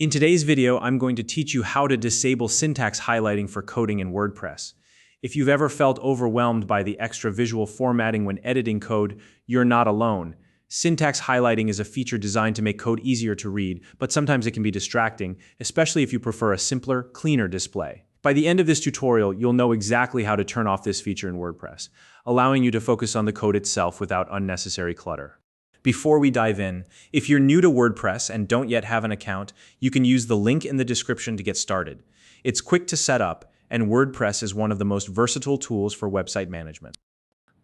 In today's video, I'm going to teach you how to disable syntax highlighting for coding in WordPress. If you've ever felt overwhelmed by the extra visual formatting when editing code, you're not alone. Syntax highlighting is a feature designed to make code easier to read, but sometimes it can be distracting, especially if you prefer a simpler, cleaner display. By the end of this tutorial, you'll know exactly how to turn off this feature in WordPress, allowing you to focus on the code itself without unnecessary clutter. Before we dive in, if you're new to WordPress and don't yet have an account, you can use the link in the description to get started. It's quick to set up, and WordPress is one of the most versatile tools for website management.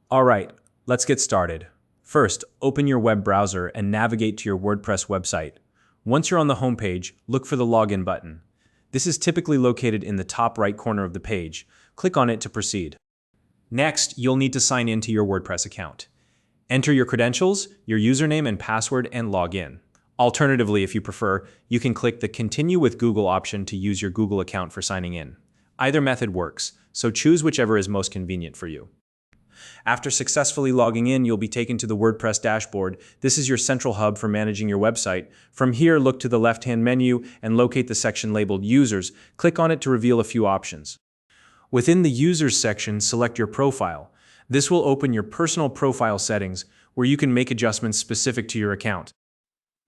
All right, let's get started. First, open your web browser and navigate to your WordPress website. Once you're on the homepage, look for the login button. This is typically located in the top right corner of the page. Click on it to proceed. Next, you'll need to sign in to your WordPress account. Enter your credentials, your username and password, and log in. Alternatively, if you prefer, you can click the Continue with Google option to use your Google account for signing in. Either method works, so choose whichever is most convenient for you. After successfully logging in, you'll be taken to the WordPress dashboard. This is your central hub for managing your website. From here, look to the left-hand menu and locate the section labeled Users. Click on it to reveal a few options. Within the Users section, select your profile. This will open your personal profile settings, where you can make adjustments specific to your account.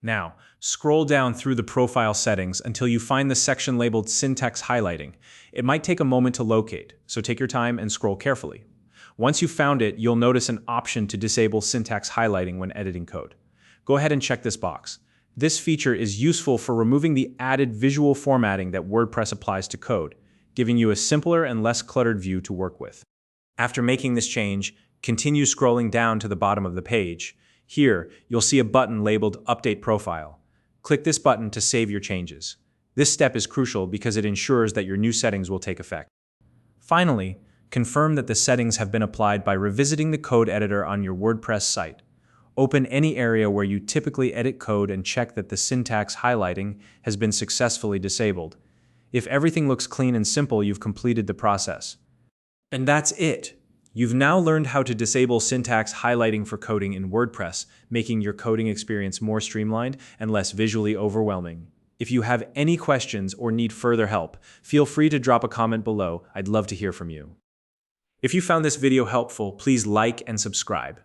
Now, scroll down through the profile settings until you find the section labeled Syntax Highlighting. It might take a moment to locate, so take your time and scroll carefully. Once you've found it, you'll notice an option to disable syntax highlighting when editing code. Go ahead and check this box. This feature is useful for removing the added visual formatting that WordPress applies to code, giving you a simpler and less cluttered view to work with. After making this change, continue scrolling down to the bottom of the page. Here, you'll see a button labeled Update Profile. Click this button to save your changes. This step is crucial because it ensures that your new settings will take effect. Finally, confirm that the settings have been applied by revisiting the code editor on your WordPress site. Open any area where you typically edit code and check that the syntax highlighting has been successfully disabled. If everything looks clean and simple, you've completed the process. And that's it. You've now learned how to disable syntax highlighting for coding in WordPress, making your coding experience more streamlined and less visually overwhelming. If you have any questions or need further help, feel free to drop a comment below. I'd love to hear from you. If you found this video helpful, please like and subscribe.